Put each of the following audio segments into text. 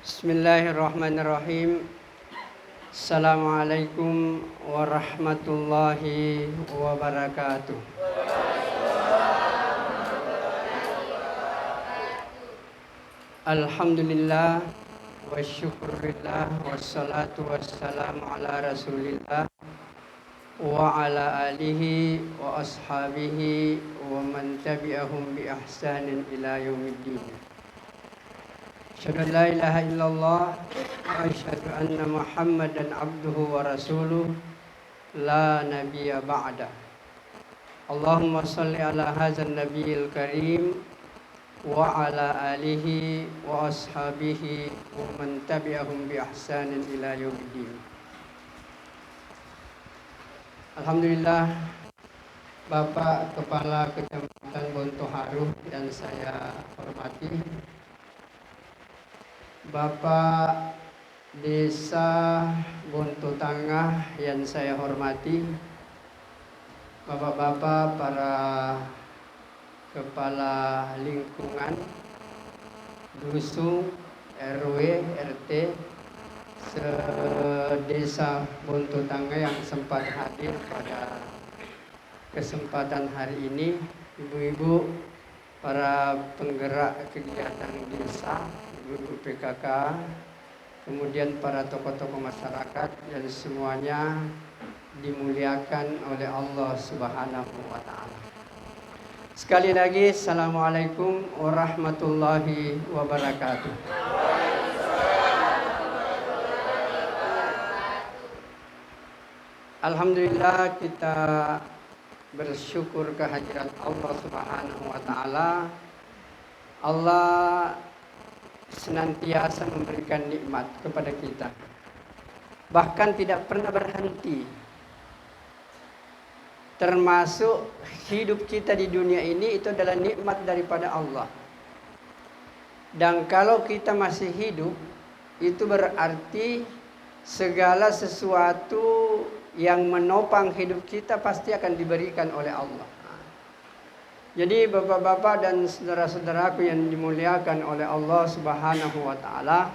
Bismillahirrahmanirrahim. Assalamualaikum warahmatullahi wabarakatuh. Alhamdulillah wa syukurillah wassalatu wassalamu ala rasulillah wa ala alihi wa ashabihi wa man tabi'ahum bi ihsanin ila yaumiddin. Asyhadu an la ilaha illallah wa asyhadu anna Muhammadan abduhu wa rasuluh la nabiyya ba'da. Allahumma shalli ala hadzal nabiyil karim wa ala alihi wa ashabihi wa man tabi'ahum bi ihsanin ila yaumiddin. Alhamdulillah, Bapak Kepala Kecamatan Bontoharu yang saya hormati, Bapak Desa Bonto Tangah yang saya hormati, Bapak-bapak para kepala lingkungan, dusun, RW, RT, se-Desa Bonto Tangah yang sempat hadir pada kesempatan hari ini, ibu-ibu, para penggerak kegiatan desa, ibu PKK, kemudian para tokoh-tokoh masyarakat yang semuanya dimuliakan oleh Allah Subhanahu wa Ta'ala. Sekali lagi, Assalamualaikum warahmatullahi wabarakatuh. Alhamdulillah, kita bersyukur kehadiran Allah Subhanahu wa Ta'ala. Allah senantiasa memberikan nikmat kepada kita, bahkan tidak pernah berhenti. Termasuk hidup kita di dunia ini itu adalah nikmat daripada Allah. Dan kalau kita masih hidup, itu berarti segala sesuatu yang menopang hidup kita pasti akan diberikan oleh Allah. Jadi bapak-bapak dan saudara-saudaraku yang dimuliakan oleh Allah Subhanahu wa Ta'ala,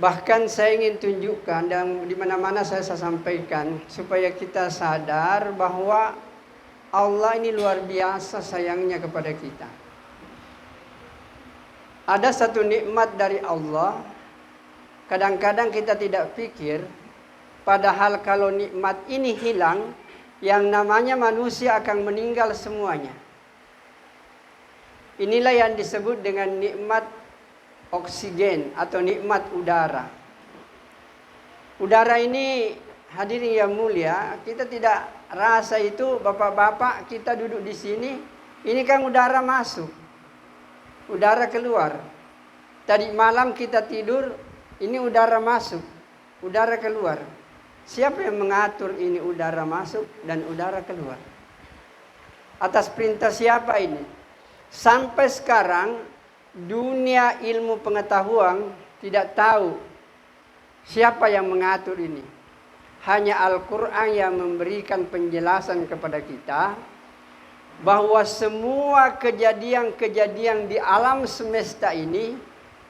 bahkan saya ingin tunjukkan dan di mana-mana saya sampaikan supaya kita sadar bahwa Allah ini luar biasa sayangnya kepada kita. Ada satu nikmat dari Allah, kadang-kadang kita tidak pikir, padahal kalau nikmat ini hilang, yang namanya manusia akan meninggal semuanya. Inilah yang disebut dengan nikmat oksigen atau nikmat udara. Udara ini, hadirin yang mulia, kita tidak rasa itu. Bapak-bapak kita duduk di sini, ini kan udara masuk, udara keluar. Tadi malam kita tidur, ini udara masuk, udara keluar. Siapa yang mengatur ini udara masuk dan udara keluar? Atas perintah siapa ini? Sampai sekarang dunia ilmu pengetahuan tidak tahu siapa yang mengatur ini. Hanya Al-Quran yang memberikan penjelasan kepada kita bahwa semua kejadian-kejadian di alam semesta ini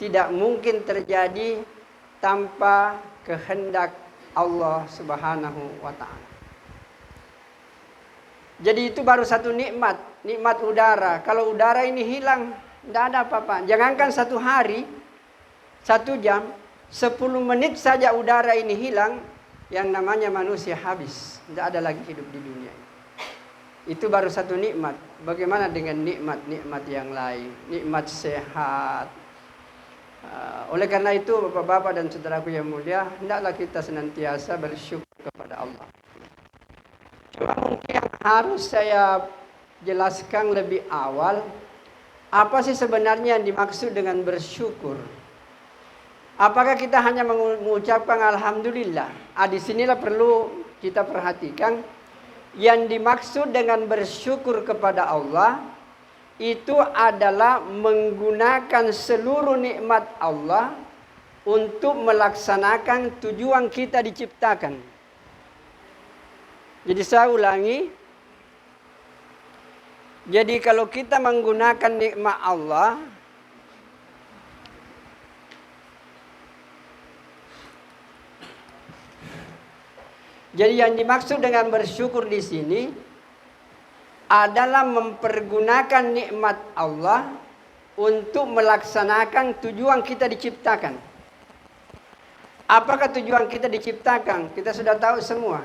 tidak mungkin terjadi tanpa kehendak Allah Subhanahu wa Ta'ala. Jadi itu baru satu nikmat, nikmat udara. Kalau udara ini hilang, tidak ada apa-apa. Jangankan satu hari, 1 jam, 10 menit saja udara ini hilang, yang namanya manusia habis. Tidak ada lagi hidup di dunia ini. Itu baru satu nikmat. Bagaimana dengan nikmat-nikmat yang lain? Nikmat sehat. Oleh karena itu, bapak-bapak dan saudaraku yang mulia, hendaklah kita senantiasa bersyukur kepada Allah. Cuma mungkin yang harus saya jelaskan lebih awal, apa sih sebenarnya yang dimaksud dengan bersyukur? Apakah kita hanya mengucapkan Alhamdulillah? Di sinilah perlu kita perhatikan. Yang dimaksud dengan bersyukur kepada Allah itu adalah menggunakan seluruh nikmat Allah untuk melaksanakan tujuan kita diciptakan. Jadi saya ulangi. Jadi kalau kita menggunakan nikmat Allah, Jadi yang dimaksud dengan bersyukur di sini adalah mempergunakan nikmat Allah untuk melaksanakan tujuan kita diciptakan. Apakah tujuan kita diciptakan? Kita sudah tahu semua.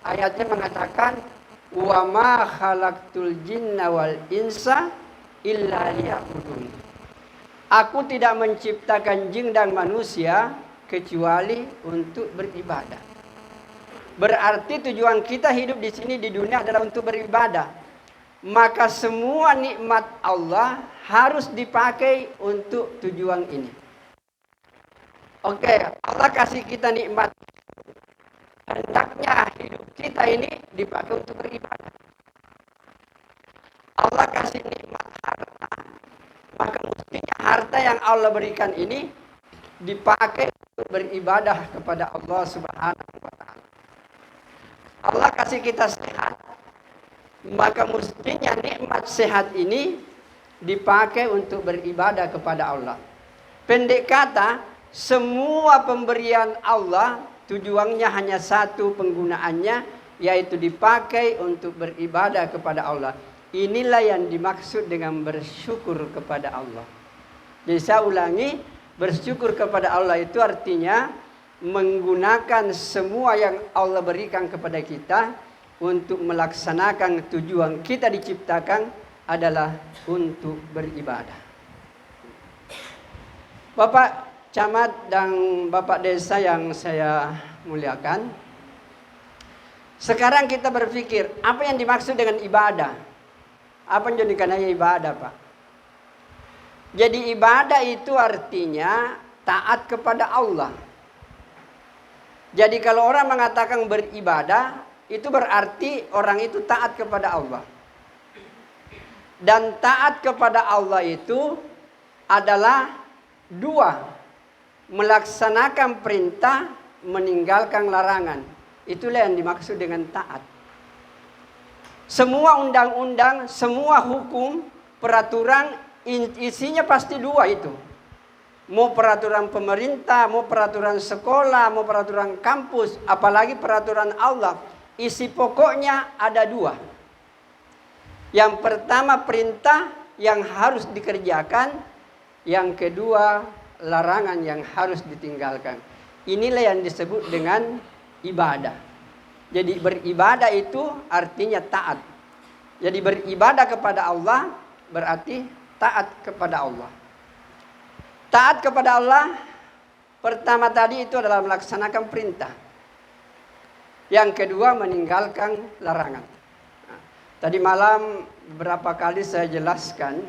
Ayatnya mengatakan, "Wa ma khalaqtul jinna wal insa illa liya'budun." Aku tidak menciptakan jin dan manusia kecuali untuk beribadah. Berarti tujuan kita hidup di sini di dunia adalah untuk beribadah. Maka semua nikmat Allah harus dipakai untuk tujuan ini. Oke, Allah kasih kita nikmat. Hendaknya hidup kita ini dipakai untuk beribadah. Allah kasih nikmat harta. Maka mestinya harta yang Allah berikan ini dipakai untuk beribadah kepada Allah Subhanahu wa Ta'ala. Allah kasih kita sehat, maka mestinya nikmat sehat ini dipakai untuk beribadah kepada Allah. Pendek kata, semua pemberian Allah tujuannya hanya satu penggunaannya, yaitu dipakai untuk beribadah kepada Allah. Inilah yang dimaksud dengan bersyukur kepada Allah. Jadi saya ulangi, bersyukur kepada Allah itu artinya menggunakan semua yang Allah berikan kepada kita untuk melaksanakan tujuan kita diciptakan adalah untuk beribadah. Bapak Camat dan Bapak Desa yang saya muliakan, sekarang kita berpikir apa yang dimaksud dengan ibadah? Apa yang jadikannya ibadah, Pak? Jadi ibadah itu artinya taat kepada Allah. Jadi kalau orang mengatakan beribadah, itu berarti orang itu taat kepada Allah. Dan taat kepada Allah itu adalah dua, melaksanakan perintah, meninggalkan larangan. Itulah yang dimaksud dengan taat. Semua undang-undang, semua hukum, peraturan, isinya pasti dua itu. Mau peraturan pemerintah, mau peraturan sekolah, mau peraturan kampus, apalagi peraturan Allah. Isi pokoknya ada dua. Yang pertama perintah yang harus dikerjakan. Yang kedua larangan yang harus ditinggalkan. Inilah yang disebut dengan ibadah. Jadi beribadah itu artinya taat. Jadi beribadah kepada Allah berarti taat kepada Allah. Taat kepada Allah pertama tadi itu adalah melaksanakan perintah. Yang kedua meninggalkan larangan. Nah, tadi malam beberapa kali saya jelaskan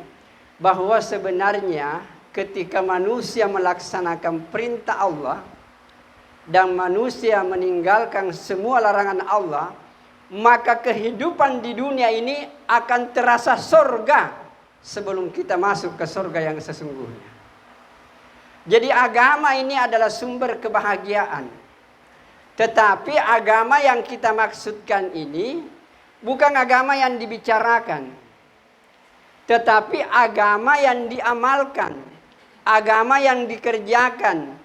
bahwa sebenarnya ketika manusia melaksanakan perintah Allah dan manusia meninggalkan semua larangan Allah, maka kehidupan di dunia ini akan terasa surga sebelum kita masuk ke surga yang sesungguhnya. Jadi agama ini adalah sumber kebahagiaan. Tetapi agama yang kita maksudkan ini bukan agama yang dibicarakan, tetapi agama yang diamalkan, agama yang dikerjakan.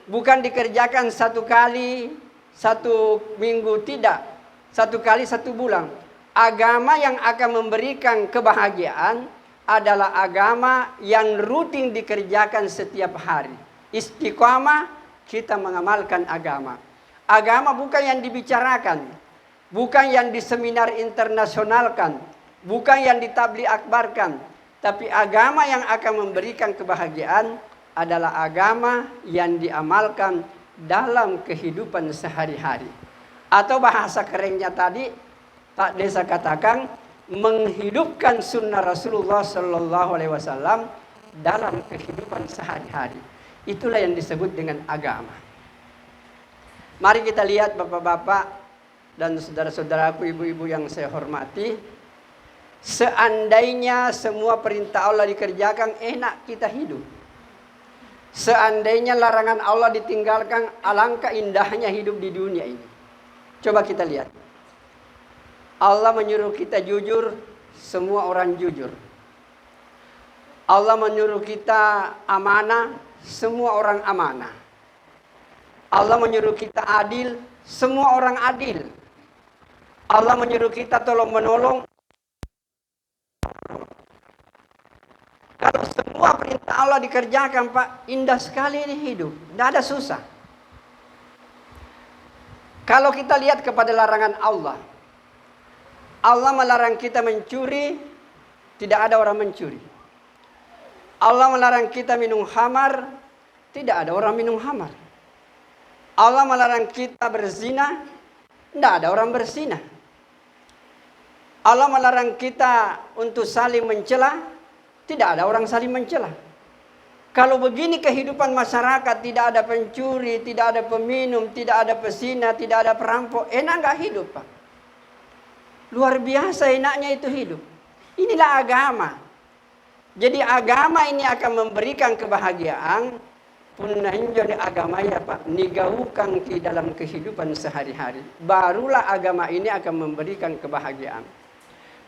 Bukan dikerjakan satu kali, satu minggu, tidak. Satu kali, satu bulan. Agama yang akan memberikan kebahagiaan adalah agama yang rutin dikerjakan setiap hari. Istiqamah, kita mengamalkan agama. Agama bukan yang dibicarakan, bukan yang diseminar internasionalkan, bukan yang ditabligh akbarkan, tapi agama yang akan memberikan kebahagiaan adalah agama yang diamalkan dalam kehidupan sehari-hari. Atau bahasa kerennya tadi Pak Desa katakan, menghidupkan sunnah Rasulullah Sallallahu Alaihi Wasallam dalam kehidupan sehari-hari. Itulah yang disebut dengan agama. Mari kita lihat bapak-bapak dan saudara-saudaraku, ibu-ibu yang saya hormati. Seandainya semua perintah Allah dikerjakan, enak kita hidup. Seandainya larangan Allah ditinggalkan, alangkah indahnya hidup di dunia ini. Coba kita lihat. Allah menyuruh kita jujur, semua orang jujur. Allah menyuruh kita amanah, semua orang amanah. Allah menyuruh kita adil, semua orang adil. Allah menyuruh kita tolong menolong. Kalau semua perintah Allah dikerjakan, Pak, indah sekali ini hidup. Tidak ada susah. Kalau kita lihat kepada larangan Allah, Allah melarang kita mencuri, tidak ada orang mencuri. Allah melarang kita minum khamar, tidak ada orang minum khamar. Allah melarang kita berzina, tidak ada orang berzina. Allah melarang kita untuk saling mencela, tidak ada orang saling mencela. Kalau begini kehidupan masyarakat, tidak ada pencuri, tidak ada peminum, tidak ada pesina, tidak ada perampok, enak nggak hidup, Pak? Luar biasa enaknya itu hidup. Inilah agama. Jadi agama ini akan memberikan kebahagiaan. Punanjoni agama ya Pak, nigaukan di dalam kehidupan sehari-hari. Barulah agama ini akan memberikan kebahagiaan.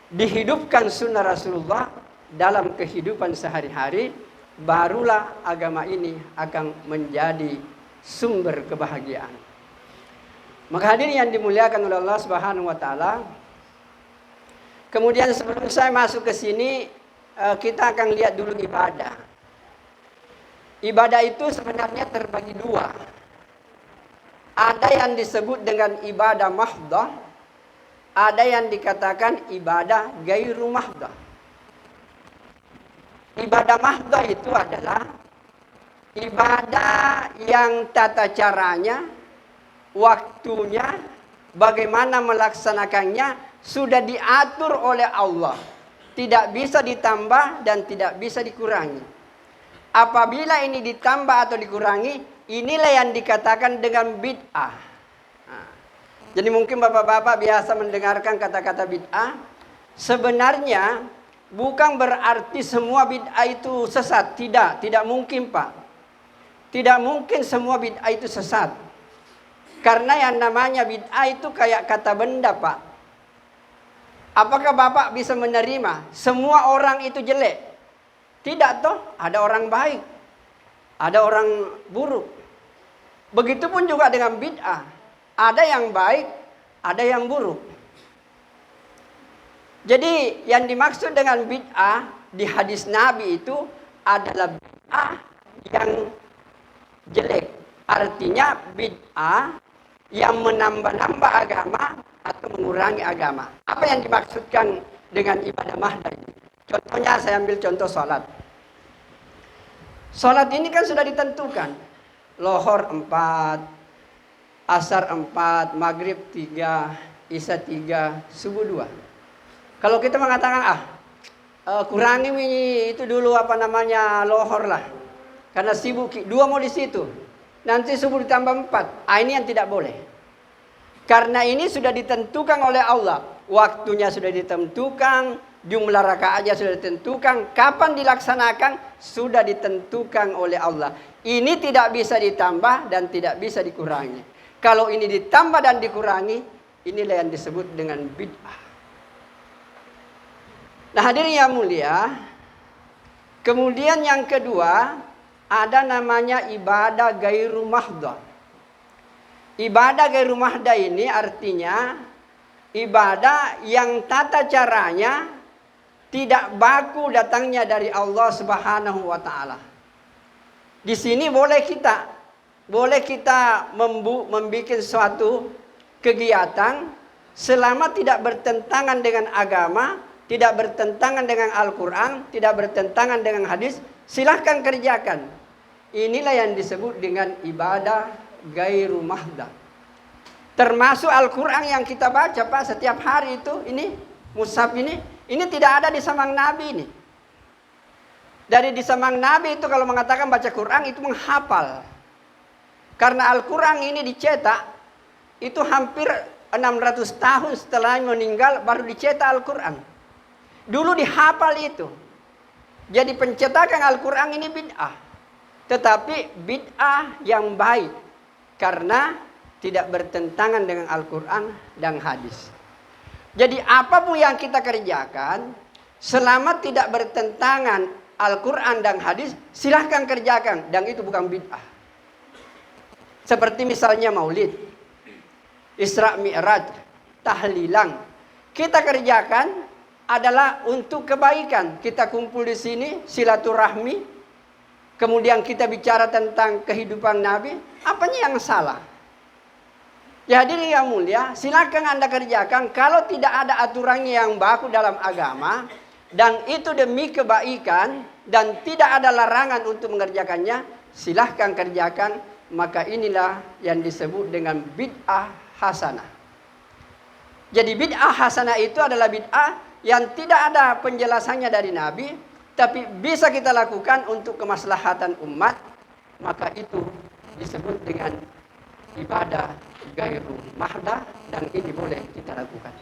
Dihidupkan sunnah Rasulullah dalam kehidupan sehari-hari, barulah agama ini akan menjadi sumber kebahagiaan. Maka hadirin yang dimuliakan oleh Allah Subhanahu wa taala, kemudian sebelum saya masuk ke sini, kita akan lihat dulu ibadah. Ibadah itu sebenarnya terbagi dua. Ada yang disebut dengan ibadah mahdah, ada yang dikatakan ibadah gairu mahdah. Ibadah mahdah itu adalah ibadah yang tata caranya, waktunya, bagaimana melaksanakannya sudah diatur oleh Allah. Tidak bisa ditambah dan tidak bisa dikurangi. Apabila ini ditambah atau dikurangi, inilah yang dikatakan dengan bid'ah. Jadi mungkin bapak-bapak biasa mendengarkan kata-kata bid'ah. Sebenarnya bukan berarti semua bid'ah itu sesat. Tidak mungkin Pak. Tidak mungkin semua bid'ah itu sesat. Karena yang namanya bid'ah itu kayak kata benda Pak. Apakah bapak bisa menerima semua orang itu jelek? Tidak toh, ada orang baik, ada orang buruk. Begitupun juga dengan bid'ah. Ada yang baik, ada yang buruk. Jadi yang dimaksud dengan bid'ah di hadis Nabi itu adalah bid'ah yang jelek. Artinya bid'ah yang menambah-nambah agama atau mengurangi agama. Apa yang dimaksudkan dengan ibadah mahdah ini? Contohnya saya ambil contoh sholat. Sholat ini kan sudah ditentukan. Lohor 4, asar 4, maghrib 3, isya 3, subuh 2. Kalau kita mengatakan, kurangi itu dulu lohor lah. Karena sibuk, 2 mau di situ. Nanti subuh ditambah 4. Ini yang tidak boleh. Karena ini sudah ditentukan oleh Allah. Waktunya sudah ditentukan, jumlah rakaatnya sudah ditentukan, kapan dilaksanakan sudah ditentukan oleh Allah. Ini tidak bisa ditambah dan tidak bisa dikurangi. Kalau ini ditambah dan dikurangi, inilah yang disebut dengan bid'ah. Nah hadirin yang mulia, kemudian yang kedua ada namanya ibadah gairu mahdah. Ibadah gairu mahdah ini artinya ibadah yang tata caranya tidak baku datangnya dari Allah Subhanahu wa taala. Di sini boleh kita membuat suatu kegiatan selama tidak bertentangan dengan agama, tidak bertentangan dengan Al-Qur'an, tidak bertentangan dengan hadis, silahkan kerjakan. Inilah yang disebut dengan ibadah gairu mahdah. Termasuk Al-Qur'an yang kita baca Pak setiap hari itu, ini mushaf ini tidak ada di samang Nabi ini. Dari di samang Nabi itu kalau mengatakan baca Quran itu menghafal. Karena Al-Quran ini dicetak itu hampir 600 tahun setelah meninggal baru dicetak Al-Quran. Dulu dihafal itu. Jadi pencetakan Al-Quran ini bid'ah. Tetapi bid'ah yang baik. Karena tidak bertentangan dengan Al-Quran dan hadis. Jadi apapun yang kita kerjakan, selama tidak bertentangan Al-Quran dan hadis, silahkan kerjakan. Dan itu bukan bid'ah. Seperti misalnya maulid, Isra Mi'raj, tahlilan. Kita kerjakan adalah untuk kebaikan. Kita kumpul di sini, silaturahmi. Kemudian kita bicara tentang kehidupan Nabi. Apanya yang salah? Ya hadirin yang mulia, silakan Anda kerjakan. Kalau tidak ada aturan yang baku dalam agama, dan itu demi kebaikan, dan tidak ada larangan untuk mengerjakannya, silahkan kerjakan. Maka inilah yang disebut dengan bid'ah hasanah. Jadi bid'ah hasanah itu adalah bid'ah yang tidak ada penjelasannya dari Nabi, tapi bisa kita lakukan untuk kemaslahatan umat. Maka itu disebut dengan ibadah gairu mahdah, dan ini boleh kita lakukan.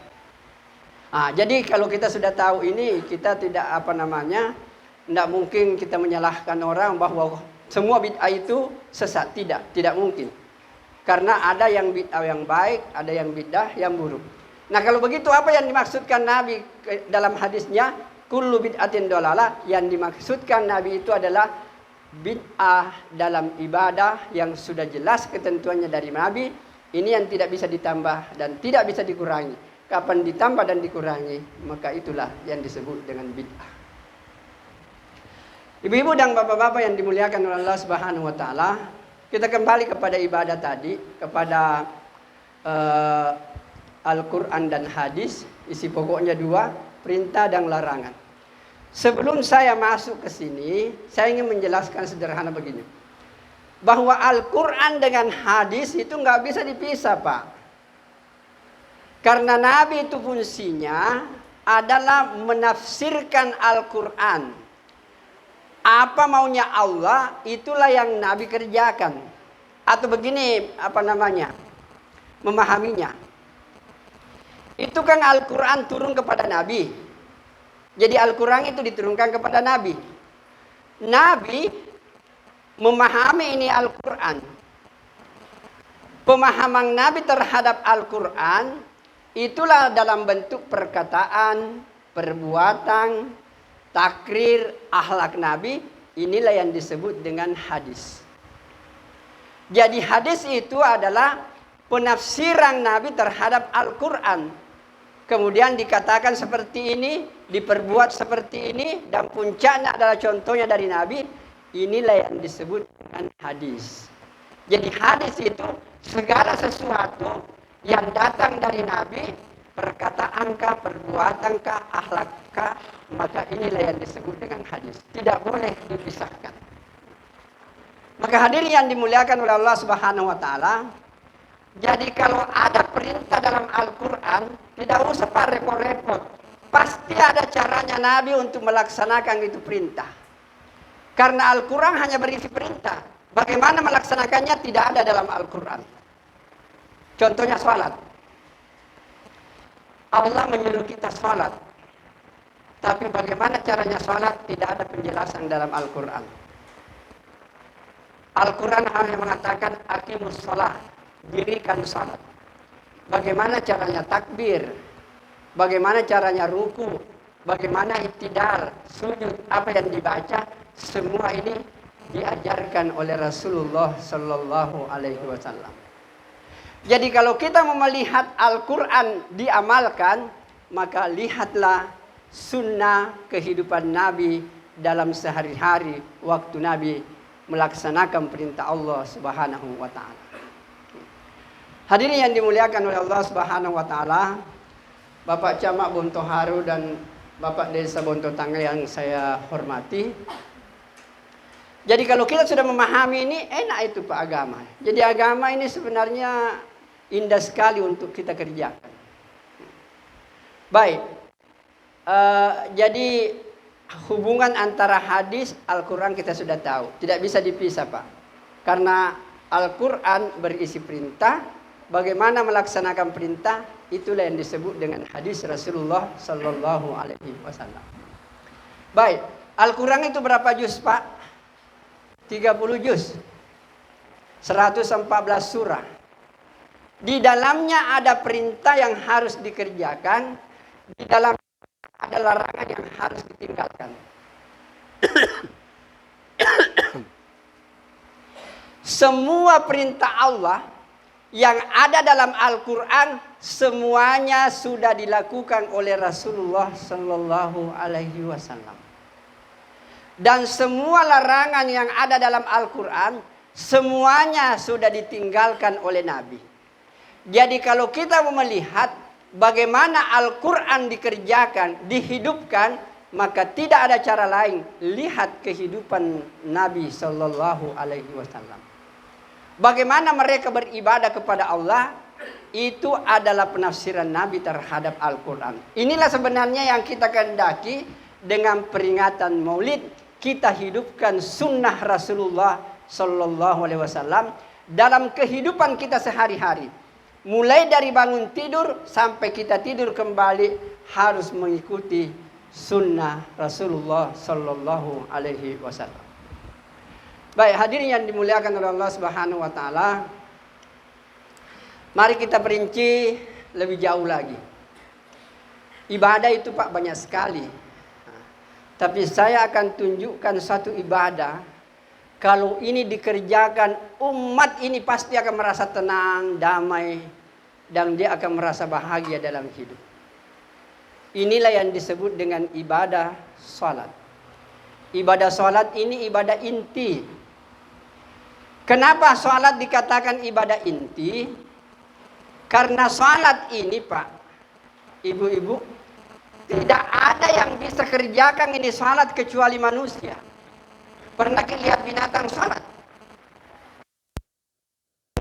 Jadi kalau kita sudah tahu ini, kita tidak tidak mungkin kita menyalahkan orang bahwa semua bid'ah itu sesat. Tidak mungkin. Karena ada yang bid'ah yang baik, ada yang bid'ah yang buruk. Nah kalau begitu apa yang dimaksudkan Nabi dalam hadisnya? Kullu bid'atin dolalah. Yang dimaksudkan Nabi itu adalah bid'ah dalam ibadah yang sudah jelas ketentuannya dari Nabi. Ini yang tidak bisa ditambah dan tidak bisa dikurangi. Kapan ditambah dan dikurangi, maka itulah yang disebut dengan bid'ah. Ibu-ibu dan bapak-bapak yang dimuliakan oleh Allah Subhanahu wa taala, kita kembali kepada ibadah tadi, kepada Al-Qur'an dan hadis. Isi pokoknya dua, perintah dan larangan. Sebelum saya masuk ke sini, saya ingin menjelaskan sederhana begini. Bahwa Al-Quran dengan hadis itu nggak bisa dipisah, Pak. Karena Nabi itu fungsinya adalah menafsirkan Al-Quran. Apa maunya Allah, itulah yang Nabi kerjakan. Atau begini, memahaminya. Itu kan Al-Quran turun kepada Nabi. Jadi Al-Quran itu diturunkan kepada Nabi. Nabi memahami ini Al-Quran. Pemahaman Nabi terhadap Al-Quran itulah dalam bentuk perkataan, perbuatan, takrir, akhlak Nabi. Inilah yang disebut dengan hadis. Jadi hadis itu adalah penafsiran Nabi terhadap Al-Quran. Kemudian dikatakan seperti ini, diperbuat seperti ini, dan puncaknya adalah contohnya dari Nabi. Inilah yang disebut dengan hadis. Jadi hadis itu segala sesuatu yang datang dari Nabi, perkataankah, perbuatankah, akhlakkah, maka inilah yang disebut dengan hadis. Tidak boleh dipisahkan. Maka hadirin yang dimuliakan oleh Allah Subhanahu wa taala, jadi kalau ada perintah dalam Al-Quran, tidak usah repot-repot. Pasti ada caranya Nabi untuk melaksanakan itu perintah. Karena Al-Quran hanya berisi perintah. Bagaimana melaksanakannya tidak ada dalam Al-Quran. Contohnya sholat. Allah menyuruh kita sholat. Tapi bagaimana caranya sholat tidak ada penjelasan dalam Al-Quran. Al-Quran hanya mengatakan aqimus sholat, dirikan sholat. Bagaimana caranya takbir, bagaimana caranya ruku, bagaimana iktidal, sujud, apa yang dibaca, semua ini diajarkan oleh Rasulullah Sallallahu Alaihi Wasallam. Jadi kalau kita mau melihat Al-Quran diamalkan, maka lihatlah sunnah kehidupan Nabi dalam sehari-hari waktu Nabi melaksanakan perintah Allah Subhanahu wa taala. Hadirin yang dimuliakan oleh Allah Subhanahu wa taala, Bapak Camat Bontoharu dan Bapak Desa Bontotangga yang saya hormati. Jadi kalau kita sudah memahami ini, enak itu Pak agama. Jadi agama ini sebenarnya indah sekali untuk kita kerjakan. Baik, jadi hubungan antara hadis Al-Quran kita sudah tahu. Tidak bisa dipisah Pak. Karena Al-Quran berisi perintah, bagaimana melaksanakan perintah, itulah yang disebut dengan hadis Rasulullah Sallallahu Alaihi Wasallam. Baik, Al-Quran itu berapa juz Pak? 30 juz, 114 surah. Di dalamnya ada perintah yang harus dikerjakan, di dalam ada larangan yang harus ditinggalkan. semua perintah Allah yang ada dalam Al-Quran semuanya sudah dilakukan oleh Rasulullah Sallallahu Alaihi Wasallam. Dan semua larangan yang ada dalam Al-Quran semuanya sudah ditinggalkan oleh Nabi. Jadi kalau kita mau melihat bagaimana Al-Quran dikerjakan, dihidupkan, maka tidak ada cara lain. Lihat kehidupan Nabi Sallallahu Alaihi Wasallam. Bagaimana mereka beribadah kepada Allah, itu adalah penafsiran Nabi terhadap Al-Quran. Inilah sebenarnya yang kita kehendaki dengan peringatan Maulid. Kita hidupkan sunnah Rasulullah Sallallahu Alaihi Wasallam dalam kehidupan kita sehari-hari. Mulai dari bangun tidur sampai kita tidur kembali harus mengikuti sunnah Rasulullah Sallallahu Alaihi Wasallam. Baik, hadirin yang dimuliakan oleh Allah Subhanahu Wa Taala, mari kita perinci lebih jauh lagi. Ibadah itu Pak banyak sekali. Tapi saya akan tunjukkan satu ibadah. Kalau ini dikerjakan, umat ini pasti akan merasa tenang, damai, dan dia akan merasa bahagia dalam hidup. Inilah yang disebut dengan ibadah salat. Ibadah salat ini ibadah inti. Kenapa salat dikatakan ibadah inti? Karena salat ini Pak, ibu-ibu, tidak ada yang bisa kerjakan ini salat kecuali manusia. Pernah lihat binatang salat?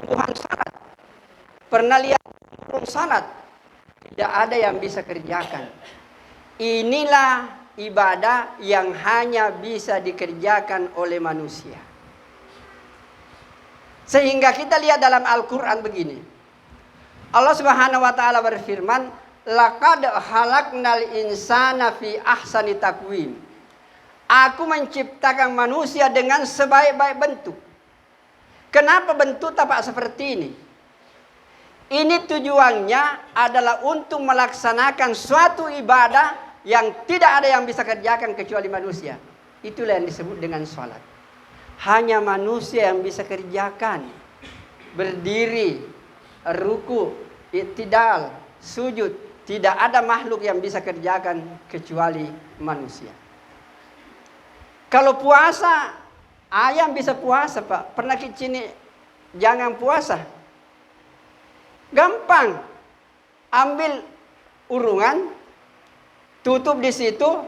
Tuhan salat. Pernah lihat burung salat? Tidak ada yang bisa kerjakan. Inilah ibadah yang hanya bisa dikerjakan oleh manusia. Sehingga kita lihat dalam Al-Quran begini. Allah Subhanahu Wa Taala berfirman, laqad khalaqnal insana fi ahsani taqwim. Aku menciptakan manusia dengan sebaik-baik bentuk. Kenapa bentuk tapak seperti ini? Ini tujuannya adalah untuk melaksanakan suatu ibadah yang tidak ada yang bisa kerjakan kecuali manusia. Itulah yang disebut dengan sholat. Hanya manusia yang bisa kerjakan. Berdiri, ruku, i'tidal, sujud. Tidak ada makhluk yang bisa kerjakan kecuali manusia. Kalau puasa, ayam bisa puasa Pak. Pernah kicini jangan puasa. Gampang. Ambil urungan, tutup di situ,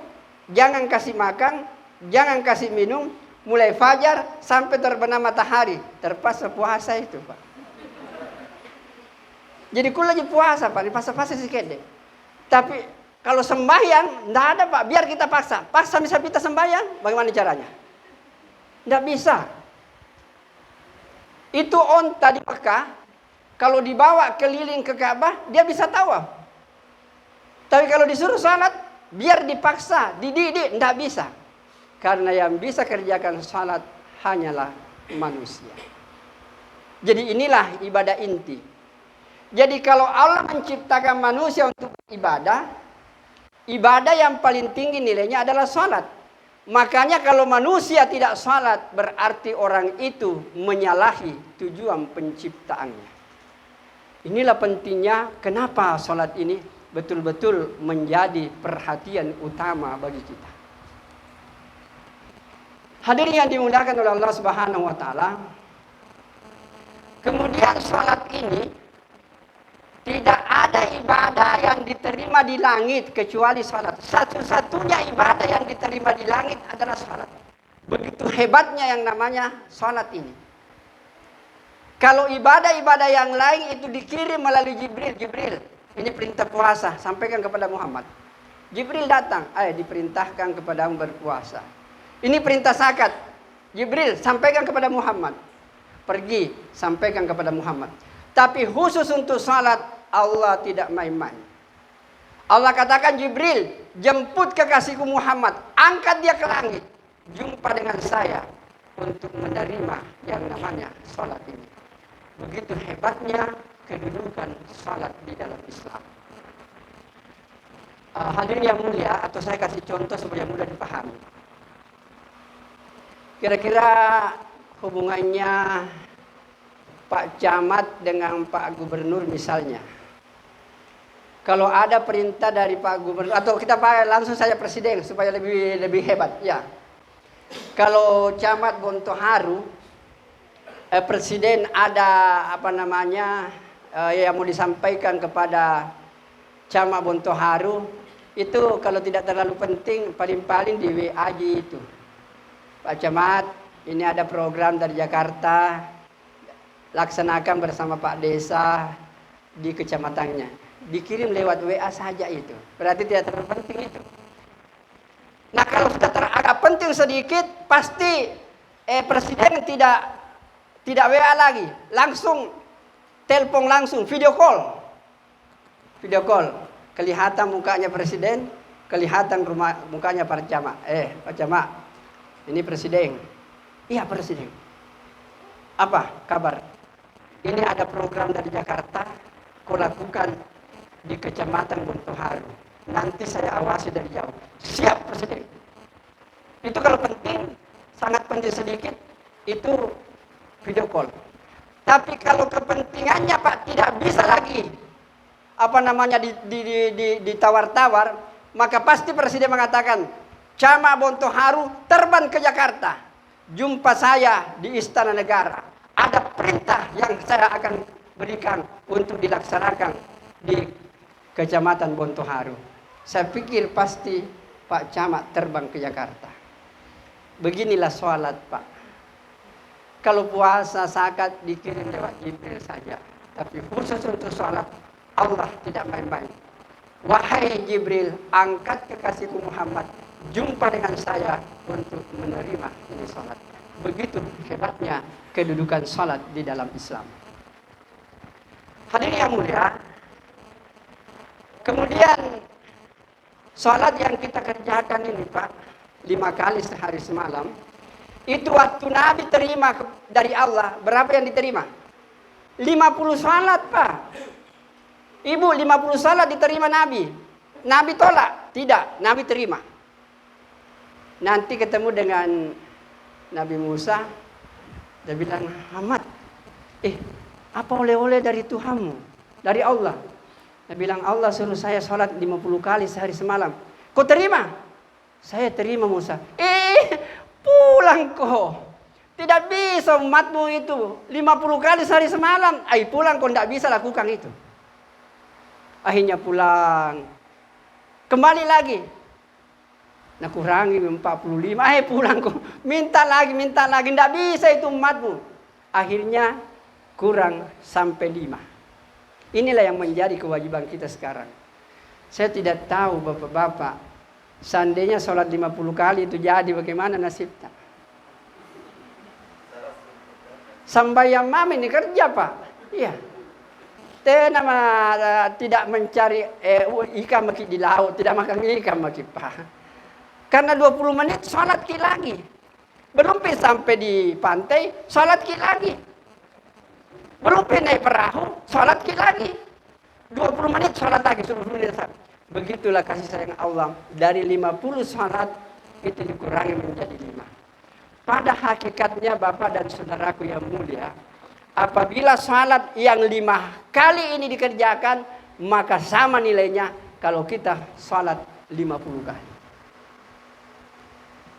jangan kasih makan, jangan kasih minum, mulai fajar sampai terbenam matahari, terpaksa puasa itu Pak. Jadi kalau lagi puasa Pak, dipaksa-paksa sedikit deh. Tapi kalau sembahyang, tidak ada Pak, biar kita paksa. Paksa bisa kita sembahyang, bagaimana caranya? Tidak bisa. Itu onta di Mekah, kalau dibawa keliling ke Ka'bah, dia bisa tawaf. Tapi kalau disuruh salat, biar dipaksa, dididik, tidak bisa. Karena yang bisa kerjakan salat hanyalah manusia. Jadi inilah ibadah inti. Jadi kalau Allah menciptakan manusia untuk ibadah, ibadah yang paling tinggi nilainya adalah salat. Makanya kalau manusia tidak salat, berarti orang itu menyalahi tujuan penciptaannya. Inilah pentingnya kenapa salat ini betul-betul menjadi perhatian utama bagi kita. Hadirin yang dimuliakan oleh Allah Subhanahu Wa Taala. Kemudian salat ini tidak ada ibadah yang diterima di langit kecuali salat. Satu-satunya ibadah yang diterima di langit adalah salat. Begitu hebatnya yang namanya salat ini. Kalau ibadah-ibadah yang lain itu dikirim melalui Jibril. Jibril, ini perintah puasa, sampaikan kepada Muhammad. Jibril datang, diperintahkan kepadamu berpuasa. Ini perintah zakat. Jibril, sampaikan kepada Muhammad. Pergi, sampaikan kepada Muhammad. Tapi khusus untuk salat, Allah tidak main-main. Allah katakan, Jibril, jemput kekasihku Muhammad. Angkat dia ke langit. Jumpa dengan saya untuk menerima yang namanya salat ini. Begitu hebatnya kedudukan salat di dalam Islam. Hadirin yang mulia, atau saya kasih contoh supaya mudah dipahami. Kira-kira hubungannya Pak Camat dengan Pak Gubernur misalnya. Kalau ada perintah dari Pak Gubernur, atau kita langsung saja Presiden supaya lebih hebat. Ya, kalau Camat Bontoharu, Presiden ada yang mau disampaikan kepada Camat Bontoharu, itu kalau tidak terlalu penting, paling-paling di WA itu. Pak Camat, ini ada program dari Jakarta, laksanakan bersama Pak Desa di kecamatannya. Dikirim lewat WA saja itu. Berarti tidak terlalu penting itu. Nah, kalau sudah agak penting sedikit, pasti Presiden tidak WA lagi. Langsung telepon langsung, video call. Video call. Kelihatan mukanya Presiden, kelihatan mukanya Pak Camat. Pak Camat, ini Presiden. Iya, Presiden. Apa kabar? Ini ada program dari Jakarta, kau lakukan di Kecamatan Bontoharu. Nanti saya awasi dari jauh. Siap, Presiden. Itu kalau penting, sangat penting sedikit, itu video call. Tapi kalau kepentingannya Pak tidak bisa lagi ditawar-tawar, maka pasti Presiden mengatakan, Camat Bontoharu terbang ke Jakarta, jumpa saya di Istana Negara. Ada perintah yang saya akan berikan untuk dilaksanakan di Kecamatan Bontoharu. Saya pikir pasti Pak Camat terbang ke Jakarta. Beginilah sholat, Pak. Kalau puasa zakat dikirim lewat Jibril saja. Tapi khusus untuk sholat, Allah tidak main-main. Wahai Jibril, angkat kekasihku Muhammad, jumpa dengan saya untuk menerima ini sholat. Begitu hebatnya kedudukan sholat di dalam Islam. Hadirin yang mulia, kemudian sholat yang kita kerjakan ini Pak, 5 kali sehari semalam, itu waktu Nabi terima dari Allah, berapa yang diterima? 50 sholat Pak. Ibu, 50 sholat diterima Nabi. Nabi tolak? Tidak, Nabi terima. Nanti ketemu dengan Nabi Musa, dia bilang, Muhammad, apa oleh-oleh dari Tuhanmu, dari Allah? Dia bilang, Allah suruh saya sholat 50 kali sehari semalam. Kau terima? Saya terima Musa. Pulang kau. Tidak bisa umatmu itu 50 kali sehari semalam. Pulang kau tidak bisa lakukan itu. Akhirnya pulang. Kembali lagi. Nah kurangi 45. Pulang kau. Minta lagi. Tidak bisa itu umatmu. Akhirnya kurang sampai 5. Inilah yang menjadi kewajiban kita sekarang. Saya tidak tahu bapak-bapak, seandainya sholat 50 kali itu jadi bagaimana nasibnya? Sambayang mami ini kerja Pak. Iya. Tidak mencari ikan maki di laut, tidak makan ikan maki Pak. Karena 20 menit sholat lagi. Belum sampai di pantai, sholat lagi. Belum naik perahu, sholat lagi. 20 menit sholat lagi, 10 menit. Begitulah kasih sayang Allah. Dari 50 sholat itu dikurangi menjadi 5. Pada hakikatnya Bapak dan saudaraku yang mulia, apabila sholat yang 5 kali ini dikerjakan, maka sama nilainya kalau kita sholat 50 kali.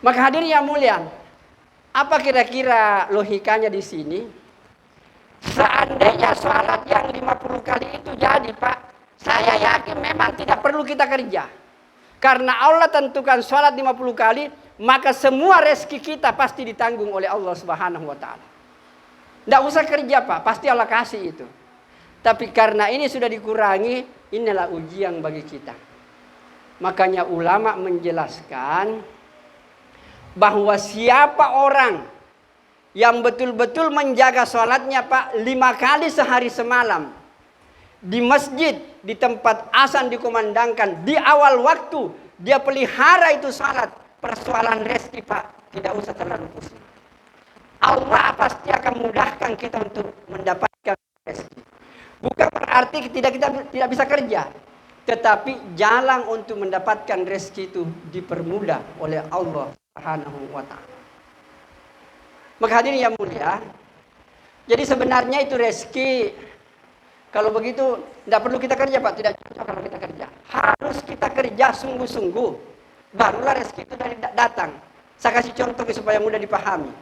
Maka hadirin yang mulia, apa kira-kira logikanya di sini? Seandainya sholat yang 50 kali itu jadi Pak, saya yakin memang tidak perlu kita kerja. Karena Allah tentukan sholat 50 kali, maka semua rezeki kita pasti ditanggung oleh Allah Subhanahu wa Ta'ala. Tidak usah kerja Pak, pasti Allah kasih itu. Tapi karena ini sudah dikurangi, inilah ujian bagi kita. Makanya ulama menjelaskan bahwa siapa orang yang betul-betul menjaga sholatnya Pak 5 kali sehari semalam, di masjid, di tempat azan dikumandangkan, di awal waktu, dia pelihara itu sholat, persoalan rezeki Pak, tidak usah terlalu pusing. Allah pasti akan mudahkan kita untuk mendapatkan rezeki. Bukan berarti kita tidak bisa kerja, tetapi jalan untuk mendapatkan rezeki itu dipermudah oleh Allah Subhanahu wa Ta'ala. Maka hadirin yang mulia, Jadi sebenarnya itu rezeki. Kalau begitu, tidak perlu kita kerja Pak. Tidak cocok kalau kita kerja. Harus kita kerja sungguh-sungguh. Barulah rezeki itu dari datang. Saya kasih contoh supaya mudah dipahami.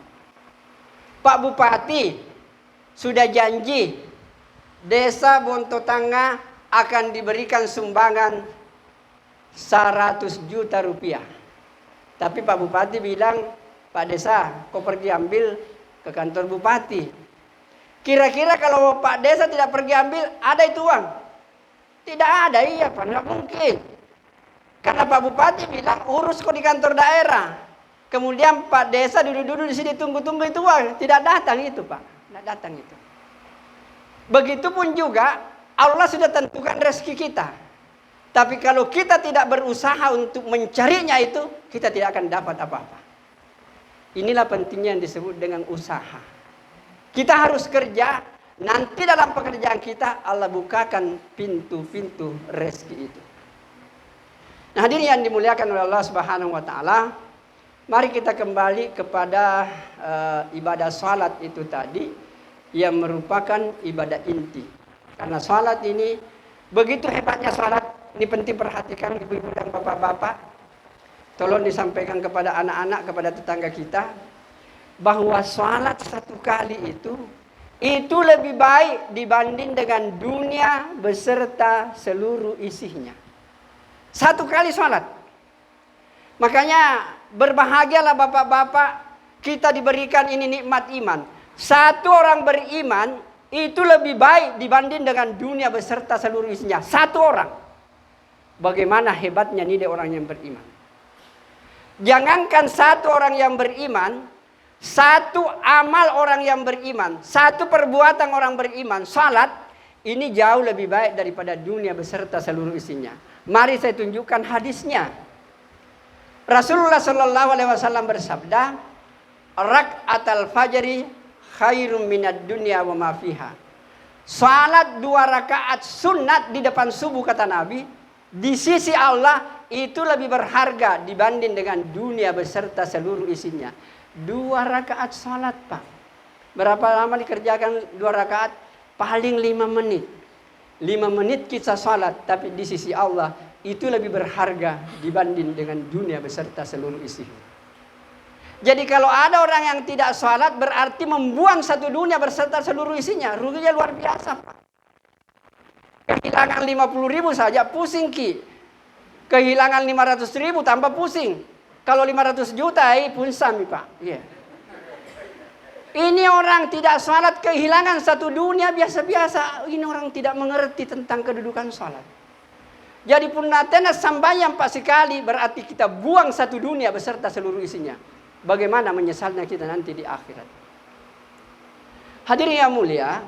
Pak Bupati sudah janji Desa Bontotanga akan diberikan sumbangan 100 juta rupiah. Tapi Pak Bupati bilang, Pak Desa, kau pergi ambil ke kantor Bupati. Kira-kira kalau Pak Desa tidak pergi ambil, ada itu uang? Tidak ada, iya Pak, tidak mungkin. Karena Pak Bupati bilang, urus kok di kantor daerah. Kemudian Pak Desa duduk-duduk di sini tunggu-tunggu itu uang. Tidak datang itu Pak, tidak datang itu. Begitupun juga, Allah sudah tentukan rezeki kita. Tapi kalau kita tidak berusaha untuk mencarinya itu, kita tidak akan dapat apa-apa. Inilah pentingnya yang disebut dengan usaha. Kita harus kerja, nanti dalam pekerjaan kita Allah bukakan pintu-pintu rezeki itu. Nah, hadirin yang dimuliakan oleh Allah Subhanahu wa taala, mari kita kembali kepada ibadah salat itu tadi yang merupakan ibadah inti. Karena salat ini begitu hebatnya salat, ini penting perhatikan ibu-ibu dan bapak-bapak. Tolong disampaikan kepada anak-anak, kepada tetangga kita, bahwa salat satu kali itu lebih baik dibanding dengan dunia beserta seluruh isinya. Satu kali salat. Makanya berbahagialah bapak-bapak, kita diberikan ini nikmat iman. Satu orang beriman itu lebih baik dibanding dengan dunia beserta seluruh isinya. Satu orang. Bagaimana hebatnya nilai orang yang beriman. Jangankan satu orang yang beriman, satu amal orang yang beriman, satu perbuatan orang beriman, salat, ini jauh lebih baik daripada dunia beserta seluruh isinya. Mari saya tunjukkan hadisnya. Rasulullah Shallallahu Alaihi Wasallam bersabda, "Rak'atal fajri khairum minad dunya wa ma fiha." Salat 2 rakaat sunat di depan subuh kata Nabi, di sisi Allah itu lebih berharga dibanding dengan dunia beserta seluruh isinya. 2 rakaat salat Pak. Berapa lama dikerjakan 2 rakaat? Paling 5 menit. 5 menit kita salat, tapi di sisi Allah itu lebih berharga dibanding dengan dunia beserta seluruh isinya. Jadi kalau ada orang yang tidak salat berarti membuang satu dunia beserta seluruh isinya. Ruginya luar biasa Pak. Kehilangan 50.000 saja pusing Ki. Kehilangan 500.000 tambah pusing. Kalau 500 juta pun sami Pak. Yeah. Ini orang tidak salat kehilangan satu dunia biasa-biasa. Ini orang tidak mengerti tentang kedudukan salat. Jadi pun natena sambayang Pak sekali berarti kita buang satu dunia beserta seluruh isinya. Bagaimana menyesalnya kita nanti di akhirat. Hadirin yang mulia,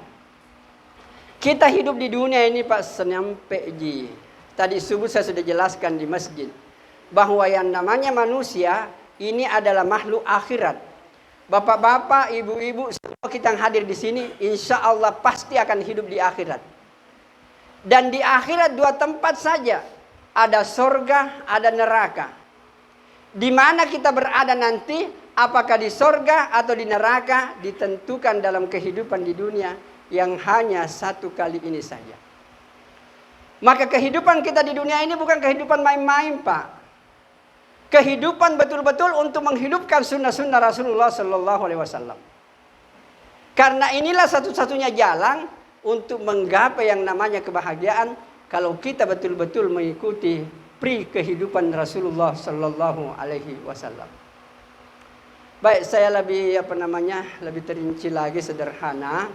kita hidup di dunia ini Pak senyampe ji. Tadi subuh saya sudah jelaskan di masjid bahwa yang namanya manusia ini adalah makhluk akhirat. Bapak-bapak, ibu-ibu, semua kita yang hadir di sini, insya Allah pasti akan hidup di akhirat. Dan di akhirat 2 tempat saja, ada sorga, ada neraka. Di mana kita berada nanti, apakah di sorga atau di neraka, ditentukan dalam kehidupan di dunia yang hanya satu kali ini saja. Maka kehidupan kita di dunia ini bukan kehidupan main-main Pak. Kehidupan betul-betul untuk menghidupkan sunnah-sunnah Rasulullah Sallallahu Alaihi Wasallam. Karena inilah satu-satunya jalan untuk menggapai yang namanya kebahagiaan kalau kita betul-betul mengikuti pri kehidupan Rasulullah Sallallahu Alaihi Wasallam. Baik, saya lebih lebih terinci lagi sederhana.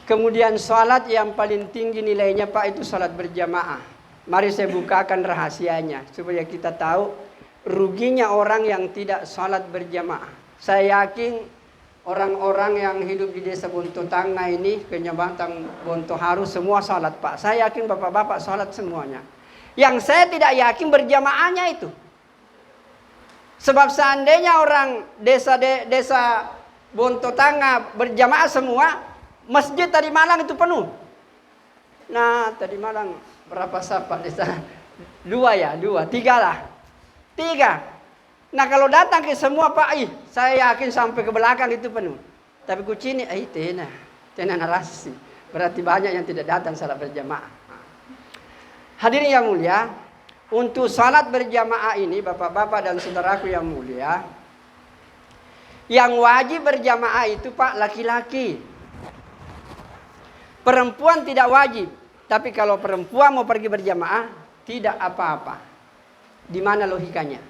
Kemudian salat yang paling tinggi nilainya Pak itu salat berjamaah. Mari saya bukakan rahasianya supaya kita tahu ruginya orang yang tidak salat berjamaah. Saya yakin orang-orang yang hidup di desa Bontotanga ini, Kecamatan Bontoharu semua salat Pak. Saya yakin bapak-bapak salat semuanya. Yang saya tidak yakin berjamaahnya itu. Sebab seandainya orang desa Bontotanga berjamaah semua, masjid tadi Malang itu penuh. Nah, tadi Malang berapa sahabat desa? 2 ya, 2, 3 lah. 3. Nah kalau datang ke semua Pak, saya yakin sampai ke belakang itu penuh. Tapi kucini tena narasi. Berarti banyak yang tidak datang salat berjamaah. Hadirin yang mulia, untuk salat berjamaah ini Bapak-bapak dan saudaraku yang mulia, yang wajib berjamaah itu Pak laki-laki. Perempuan tidak wajib. Tapi kalau perempuan mau pergi berjamaah, tidak apa-apa. Di mana logikanya?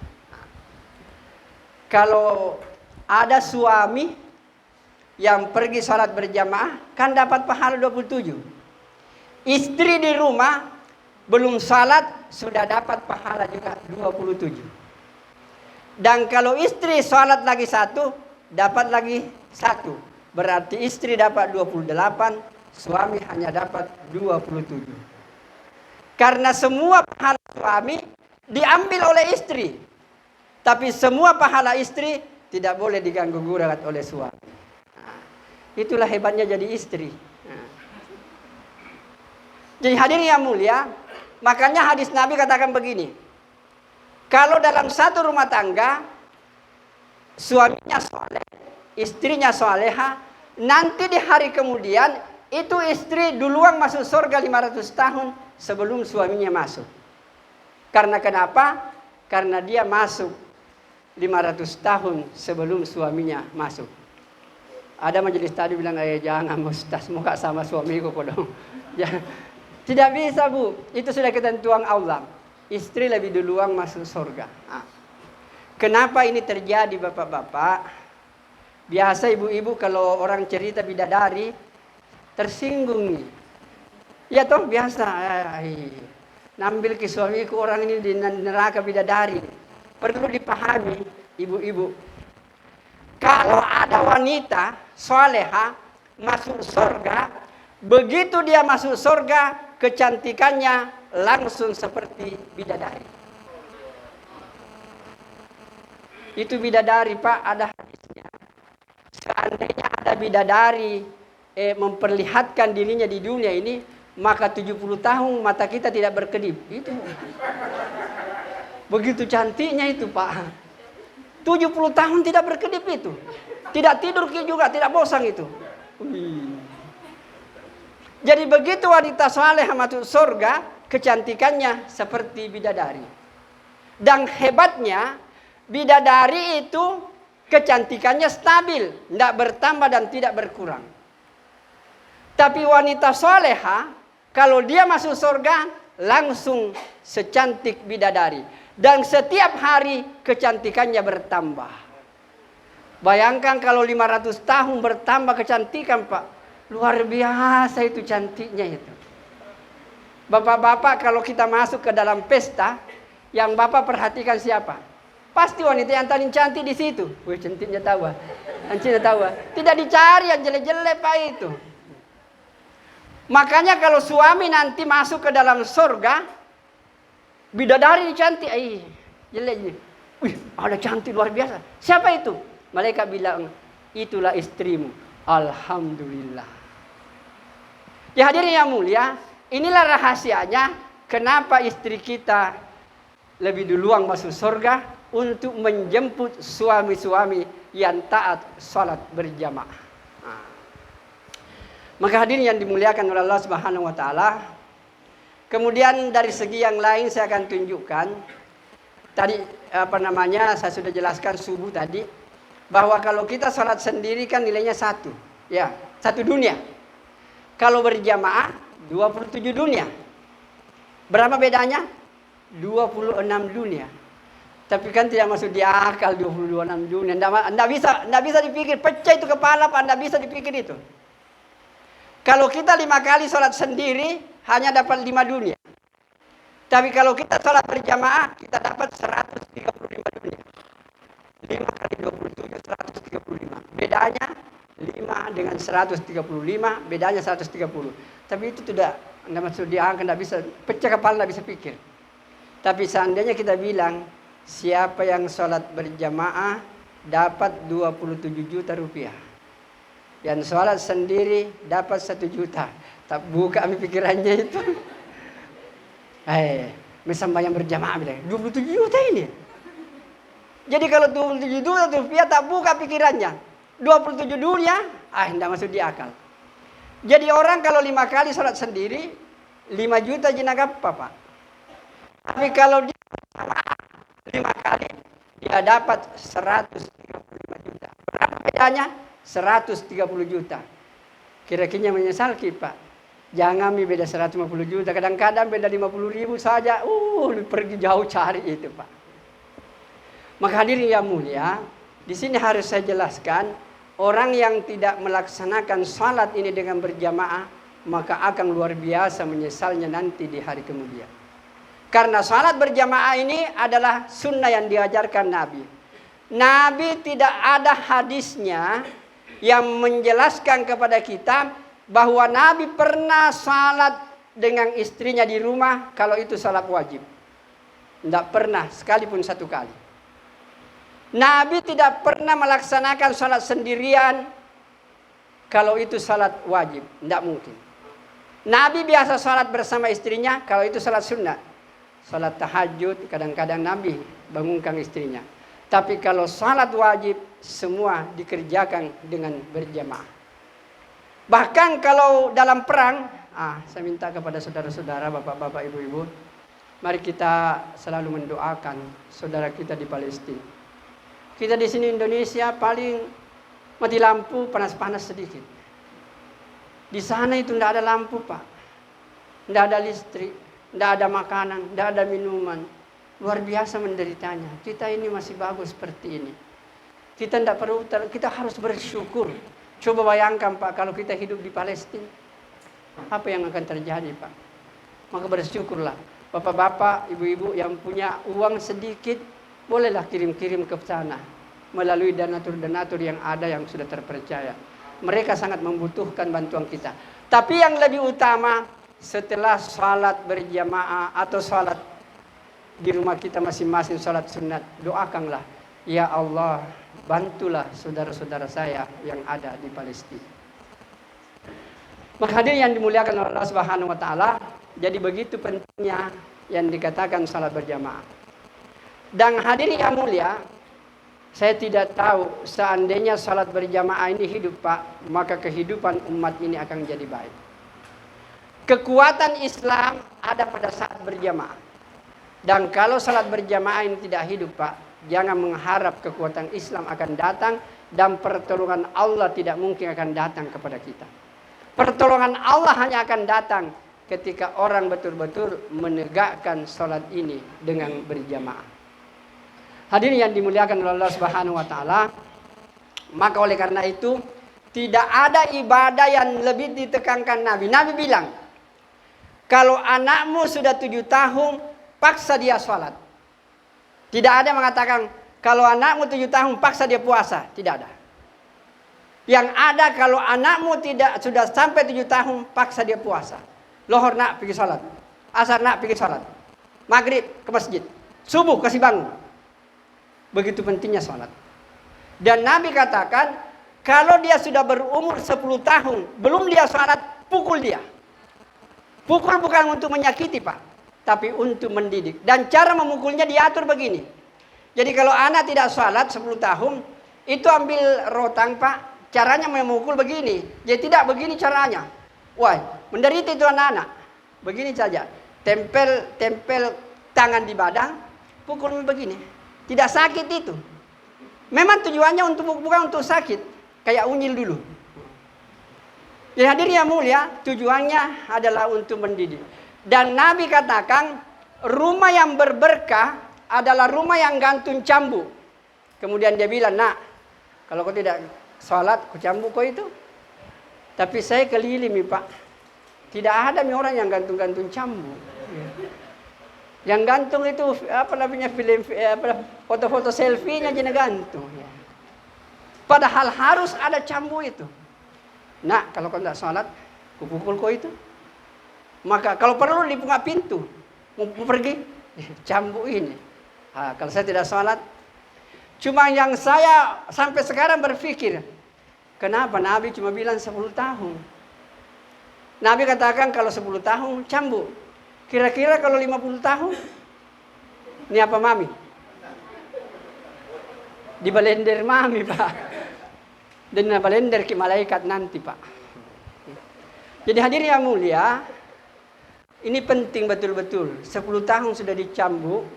Kalau ada suami yang pergi salat berjamaah, kan dapat pahala 27. Istri di rumah belum salat, sudah dapat pahala juga 27. Dan kalau istri salat lagi satu, dapat lagi satu. Berarti istri dapat 28, suami hanya dapat 27. Karena semua pahala suami diambil oleh istri. Tapi semua pahala istri tidak boleh diganggu gugat oleh suami. Itulah hebatnya jadi istri. Jadi hadirin yang mulia, makanya hadis Nabi katakan begini. Kalau dalam satu rumah tangga, suaminya soleh, istrinya soleha, nanti di hari kemudian, itu istri duluan masuk surga 500 tahun sebelum suaminya masuk. Karena kenapa? Karena dia masuk 500 tahun sebelum suaminya masuk. Ada majelis tadi bilang, jangan Ustaz, muka sama suamiku kok dong. Tidak bisa Bu, itu sudah ketentuan Allah. Istri lebih duluan masuk surga. Kenapa ini terjadi Bapak-bapak? Biasa ibu-ibu kalau orang cerita bidadari, tersinggung nih. Ya toh biasa. Nambil ke suamiku orang ini di neraka bidadari. Perlu dipahami ibu-ibu. Kalau ada wanita soleha masuk surga, begitu dia masuk surga, kecantikannya langsung seperti bidadari. Itu bidadari Pak, ada hadisnya. Seandainya ada bidadari memperlihatkan dirinya di dunia ini, maka 70 tahun mata kita tidak berkedip. Itu. Begitu cantiknya itu Pak. 70 tahun tidak berkedip itu. Tidak tidur juga, tidak bosan itu. Jadi begitu wanita saleh masuk surga, kecantikannya seperti bidadari. Dan hebatnya, bidadari itu kecantikannya stabil, tidak bertambah dan tidak berkurang. Tapi wanita soleha, kalau dia masuk surga, langsung secantik bidadari. Dan setiap hari kecantikannya bertambah. Bayangkan kalau 500 tahun bertambah kecantikan Pak. Luar biasa itu cantiknya itu. Bapak-bapak kalau kita masuk ke dalam pesta, yang Bapak perhatikan siapa? Pasti wanita yang paling cantik di situ. Wih, cantiknya tahu. Cantiknya tahu. Tidak dicari yang jelek-jelek Pak itu. Makanya kalau suami nanti masuk ke dalam surga, bidadari cantik, jelek. Wih, ada cantik luar biasa. Siapa itu? Malaikat bilang, itulah istrimu. Alhamdulillah. Ya hadirin yang mulia, inilah rahasianya kenapa istri kita lebih duluan masuk surga untuk menjemput suami-suami yang taat salat berjamaah. Maka hadirin yang dimuliakan oleh Allah Subhanahu wa taala, kemudian dari segi yang lain saya akan tunjukkan. Tadi saya sudah jelaskan subuh tadi, bahwa kalau kita sholat sendiri kan nilainya satu. Ya, satu dunia. Kalau berjamaah 27 dunia. Berapa bedanya? 26 dunia. Tapi kan tidak masuk di akal 26 dunia. Anda bisa dipikir, pecah itu kepala Pak, Anda bisa dipikir itu. Kalau kita 5 kali sholat sendiri, hanya dapat 5 dunia. Tapi kalau kita sholat berjamaah, kita dapat 135 dunia. 5 kali 27, 135. Bedanya 5 dengan 135, bedanya 130. Tapi itu tidak, Anda masuk di angka, tidak bisa, pecah kepala, tidak bisa pikir. Tapi seandainya kita bilang, siapa yang sholat berjamaah, dapat 27 juta rupiah. Yang sholat sendiri, dapat 1 juta. Tak buka pikirannya itu. Misalnya yang berjamaah bilang 27 juta ini. Jadi kalau 27 juta rupiah tak buka pikirannya. 27 dunia Tidak masuk di akal. Jadi orang kalau 5 kali sholat sendiri, 5 juta jenaka apa Pak? Tapi kalau dia 5 kali, dia dapat 135 juta. Berapa bedanya? 130 juta. Kira-kira menyesal Pak. Jangan beda 150 juta. Kadang-kadang beda 50 ribu saja. Pergi jauh cari itu Pak. Maka hadirin yang mulia, di sini harus saya jelaskan, orang yang tidak melaksanakan salat ini dengan berjamaah, maka akan luar biasa menyesalnya nanti di hari kemudian. Karena salat berjamaah ini adalah sunnah yang diajarkan Nabi. Nabi tidak ada hadisnya yang menjelaskan kepada kita bahwa Nabi pernah salat dengan istrinya di rumah kalau itu salat wajib. Tidak pernah, sekalipun 1 kali. Nabi tidak pernah melaksanakan salat sendirian kalau itu salat wajib. Tidak mungkin. Nabi biasa salat bersama istrinya kalau itu salat sunnah. Salat tahajud kadang-kadang Nabi bangunkan istrinya. Tapi kalau salat wajib semua dikerjakan dengan berjamaah. Bahkan kalau dalam perang, saya minta kepada saudara-saudara, bapak-bapak, ibu-ibu, mari kita selalu mendoakan saudara kita di Palestina. Kita di sini Indonesia paling mati lampu panas-panas sedikit. Di sana itu tidak ada lampu Pak, tidak ada listrik, tidak ada makanan, tidak ada minuman. Luar biasa menderitanya. Kita ini masih bagus seperti ini. Kita tidak perlu, kita harus bersyukur. Coba bayangkan Pak, kalau kita hidup di Palestina, apa yang akan terjadi Pak? Maka bersyukurlah. Bapak-bapak, ibu-ibu yang punya uang sedikit, bolehlah kirim-kirim ke sana melalui donatur-donatur yang ada yang sudah terpercaya. Mereka sangat membutuhkan bantuan kita. Tapi yang lebih utama, setelah salat berjamaah atau salat di rumah kita masing-masing salat sunat, doakanlah, ya Allah, bantulah saudara-saudara saya yang ada di Palestina. Maka hadirin yang dimuliakan oleh Allah Subhanahu wa taala, jadi begitu pentingnya yang dikatakan salat berjamaah. Dan hadirin yang mulia, saya tidak tahu seandainya salat berjamaah ini hidup Pak, maka kehidupan umat ini akan jadi baik. Kekuatan Islam ada pada saat berjamaah. Dan kalau salat berjamaah ini tidak hidup Pak, jangan mengharap kekuatan Islam akan datang dan pertolongan Allah tidak mungkin akan datang kepada kita. Pertolongan Allah hanya akan datang ketika orang betul-betul menegakkan salat ini dengan berjamaah. Hadirin yang dimuliakan oleh Allah Subhanahu wa taala, maka oleh karena itu tidak ada ibadah yang lebih ditekankan Nabi. Nabi bilang, kalau anakmu sudah 7 tahun, paksa dia sholat. Tidak ada mengatakan, kalau anakmu 7 tahun, paksa dia puasa. Tidak ada. Yang ada, kalau anakmu sudah sampai 7 tahun, paksa dia puasa. Lohor nak pergi sholat. Asar nak pergi sholat. Maghrib ke masjid. Subuh kasih bangun. Begitu pentingnya sholat. Dan Nabi katakan, kalau dia sudah berumur 10 tahun, belum dia sholat, pukul dia. Pukul bukan untuk menyakiti Pak, tapi untuk mendidik. Dan cara memukulnya diatur begini. Jadi kalau anak tidak sholat 10 tahun, itu ambil rotang Pak, caranya memukul begini. Jadi tidak begini caranya. Wah, menderita itu anak-anak. Begini saja, tempel tangan di badan, pukul begini. Tidak sakit itu. Memang tujuannya bukan untuk sakit. Kayak unyil dulu. Jadi hadirin yang mulia, tujuannya adalah untuk mendidik. Dan Nabi katakan, rumah yang berberkah adalah rumah yang gantung cambuk. Kemudian dia bilang, nak, kalau kau tidak sholat, kau cambuk kau itu. Tapi saya keliling Pak. Tidak ada orang yang gantung-gantung cambuk. Yang gantung itu apa namanya foto-foto selfie-nya jangan gantung. Padahal harus ada cambuk itu. Nah, kalau kau tidak sholat, kupukul kau itu. Maka kalau perlu dibuka pintu, mau pergi, cambuk ini. Kalau saya tidak sholat, cuma yang saya sampai sekarang berpikir, kenapa Nabi cuma bilang 10 tahun? Nabi katakan kalau 10 tahun cambuk. Kira-kira kalau 50 tahun, ini apa Mami? Di balender Mami Pak. Dan balender ke malaikat nanti, Pak. Jadi hadirin yang mulia, ini penting betul-betul. 10 tahun sudah dicambuk.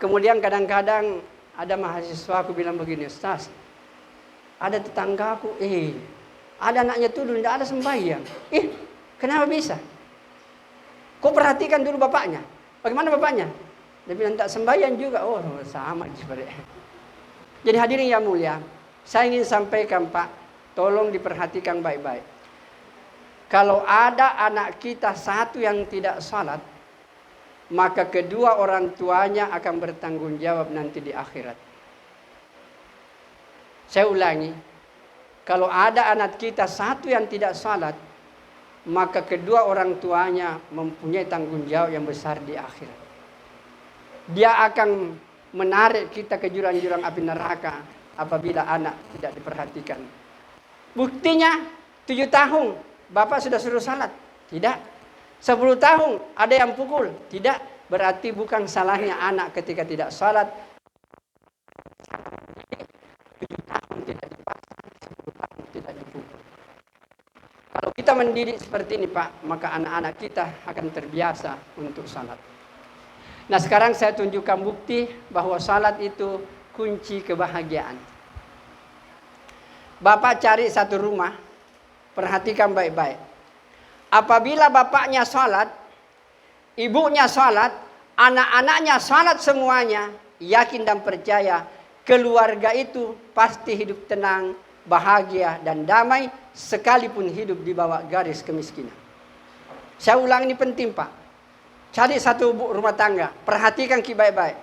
Kemudian kadang-kadang ada mahasiswa aku bilang begini, Ustaz, ada tetanggaku, ada anaknya tuh dulu tidak ada sembahyang. Kenapa bisa? Kau perhatikan dulu bapaknya. Bagaimana bapaknya? Dia bilang tak sembahyang juga. Oh, sama seperti. Jadi hadirin yang mulia, saya ingin sampaikan, Pak, tolong diperhatikan baik-baik. Kalau ada anak kita satu yang tidak salat, maka kedua orang tuanya akan bertanggung jawab nanti di akhirat. Saya ulangi, kalau ada anak kita satu yang tidak salat, maka kedua orang tuanya mempunyai tanggung jawab yang besar di akhirat. Dia akan menarik kita ke jurang-jurang api neraka apabila anak tidak diperhatikan. Buktinya 7 tahun bapak sudah suruh salat, tidak. 10 tahun ada yang pukul, tidak. Berarti bukan salahnya anak ketika tidak salat. 7 tahun tidak dipaksa, 10 tahun tidak dipukul. Kalau kita mendidik seperti ini, Pak, maka anak-anak kita akan terbiasa untuk salat. Nah, sekarang saya tunjukkan bukti bahwa salat itu kunci kebahagiaan. Bapak cari satu rumah, perhatikan baik-baik. Apabila bapaknya salat, ibunya salat, anak-anaknya salat semuanya, yakin dan percaya keluarga itu pasti hidup tenang, bahagia dan damai sekalipun hidup di bawah garis kemiskinan. Saya ulang, ini penting, Pak. Cari satu rumah tangga, perhatikan baik-baik.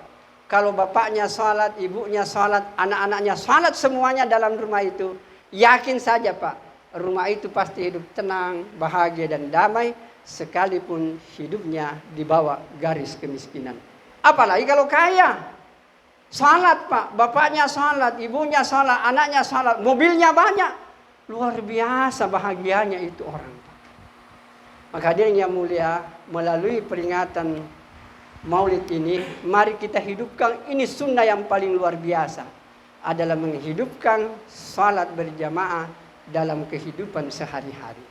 Kalau bapaknya salat, ibunya salat, anak-anaknya salat semuanya dalam rumah itu, yakin saja, Pak, rumah itu pasti hidup tenang, bahagia dan damai sekalipun hidupnya di bawah garis kemiskinan. Apalagi kalau kaya. Salat, Pak, bapaknya salat, ibunya salat, anaknya salat, mobilnya banyak. Luar biasa bahagianya itu orang. Maka hadirin yang mulia, melalui peringatan Maulid ini, mari kita hidupkan ini sunnah yang paling luar biasa, adalah menghidupkan salat berjamaah dalam kehidupan sehari-hari.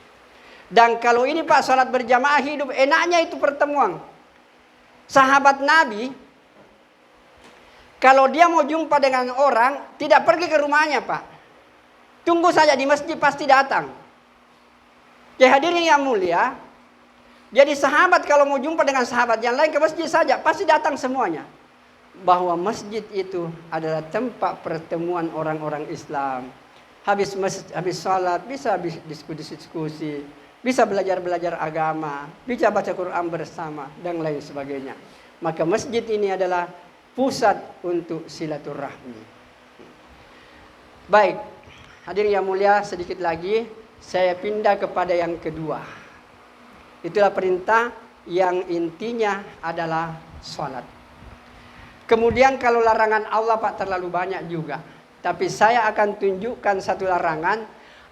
Dan kalau ini, Pak, salat berjamaah hidup, enaknya itu pertemuan. Sahabat Nabi, kalau dia mau jumpa dengan orang, tidak pergi ke rumahnya, Pak. Tunggu saja di masjid, pasti datang. Ya hadirin yang mulia, jadi sahabat kalau mau jumpa dengan sahabat yang lain ke masjid saja, pasti datang semuanya. Bahwa masjid itu adalah tempat pertemuan orang-orang Islam. Habis salat, bisa diskusi, bisa belajar agama, bisa baca Quran bersama, dan lain sebagainya. Maka masjid ini adalah pusat untuk silaturahmi. Baik, hadirin yang mulia, sedikit lagi saya pindah kepada yang kedua. Itulah perintah yang intinya adalah salat. Kemudian kalau larangan Allah, Pak, terlalu banyak juga. Tapi saya akan tunjukkan satu larangan.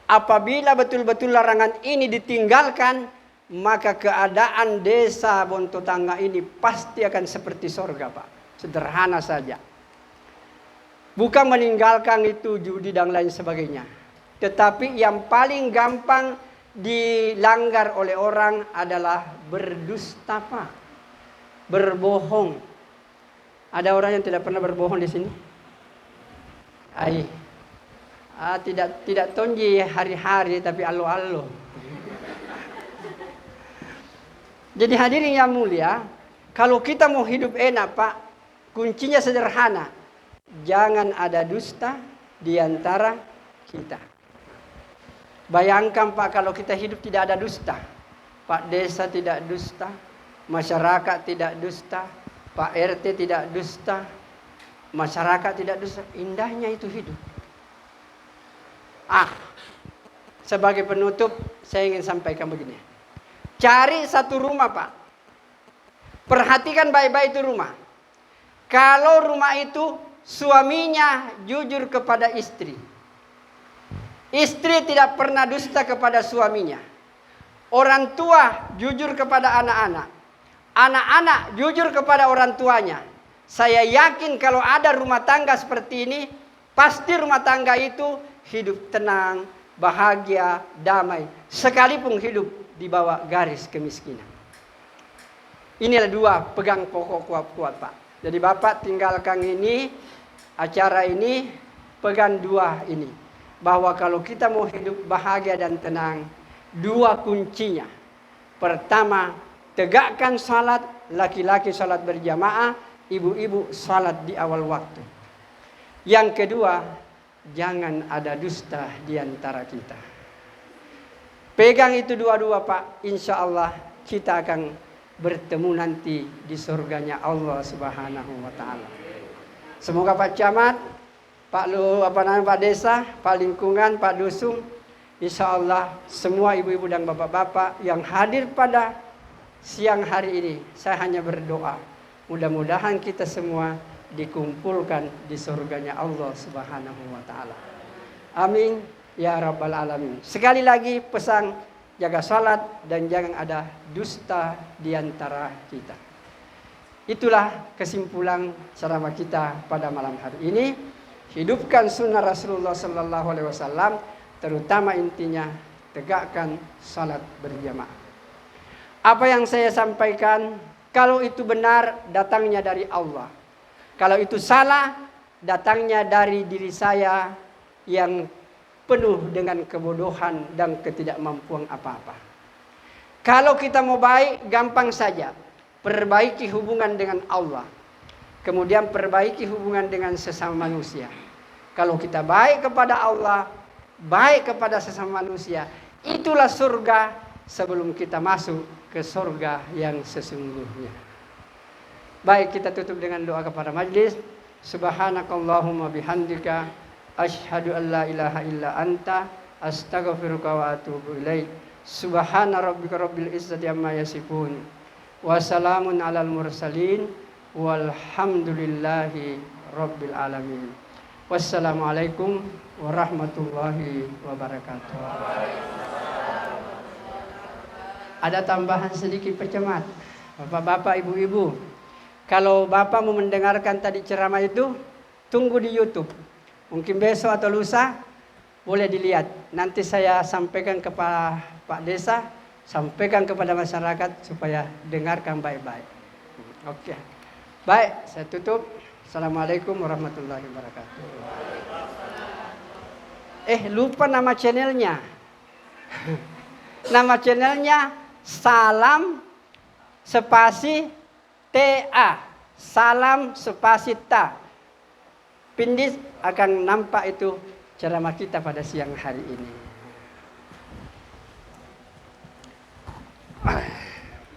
Apabila betul-betul larangan ini ditinggalkan, maka keadaan desa Bontotangga ini pasti akan seperti surga, Pak. Sederhana saja. Bukan meninggalkan itu judi dan lain sebagainya. Tetapi yang paling gampang dilanggar oleh orang adalah berdusta, Pak. Berbohong. Ada orang yang tidak pernah berbohong di sini? Tidak tonji hari-hari, tapi alo-alo. Jadi hadirin yang mulia, kalau kita mau hidup enak, Pak, kuncinya sederhana. Jangan ada dusta di antara kita. Bayangkan, Pak, kalau kita hidup tidak ada dusta. Pak Desa tidak dusta, masyarakat tidak dusta, Pak RT tidak dusta, masyarakat tidak dusta. Indahnya itu hidup. Sebagai penutup, saya ingin sampaikan begini. Cari satu rumah, Pak. Perhatikan baik-baik itu rumah. Kalau rumah itu suaminya jujur kepada istri, istri tidak pernah dusta kepada suaminya, orang tua jujur kepada anak-anak, anak-anak jujur kepada orang tuanya, saya yakin kalau ada rumah tangga seperti ini, pasti rumah tangga itu hidup tenang, bahagia, damai, sekalipun hidup di bawah garis kemiskinan. Inilah dua pegang pokok kuat-kuat, Pak. Jadi Bapak tinggalkan ini, acara ini, pegang dua ini. Bahwa kalau kita mau hidup bahagia dan tenang, dua kuncinya. Pertama, tegakkan salat, laki-laki salat berjamaah, ibu-ibu salat di awal waktu. Yang kedua, jangan ada dusta di antara kita. Pegang itu dua-dua, Pak. Insya Allah kita akan bertemu nanti di surganya Allah Subhanahu wa Ta'ala. Semoga Pak Camat, Pak Desa, Pak Lingkungan, Pak Dusun, insya Allah semua ibu-ibu dan bapak-bapak yang hadir pada siang hari ini, saya hanya berdoa mudah-mudahan kita semua dikumpulkan di surganya Allah Subhanahu wa Ta'ala. Amin ya rabbal alamin. Sekali lagi pesan, jaga salat dan jangan ada dusta di antara kita. Itulah kesimpulan ceramah kita pada malam hari ini. Hidupkan sunnah Rasulullah sallallahu alaihi wasallam, terutama intinya tegakkan salat berjamaah. Apa yang saya sampaikan, kalau itu benar datangnya dari Allah. Kalau itu salah datangnya dari diri saya yang penuh dengan kebodohan dan ketidakmampuan apa-apa. Kalau kita mau baik, gampang saja. Perbaiki hubungan dengan Allah. Kemudian perbaiki hubungan dengan sesama manusia. Kalau kita baik kepada Allah, baik kepada sesama manusia, itulah surga sebelum kita masuk ke surga yang sesungguhnya. Baik, kita tutup dengan doa kepada majlis. Subhanakallahumma bihamdika asyhadu an la ilaha illa anta astaghfiruka wa atubu ilaik. Subhana rabbika rabbil izzati amma yasifun. Wa salamun alal mursalin walhamdulillahi rabbil alamin. Wassalamualaikum warahmatullahi wabarakatuh. Ada tambahan sedikit Pak Camat, Bapak-bapak, Ibu-ibu. Kalau Bapak mau mendengarkan tadi ceramah itu, tunggu di YouTube. Mungkin besok atau lusa boleh dilihat. Nanti saya sampaikan kepada Pak Desa, sampaikan kepada masyarakat supaya dengarkan baik-baik. Oke. Baik, saya tutup. Assalamualaikum warahmatullahi wabarakatuh. Lupa nama channelnya. Nama channelnya Salam spasi TA. Salam spasi Ta. Pindis akan nampak itu ceramah kita pada siang hari ini.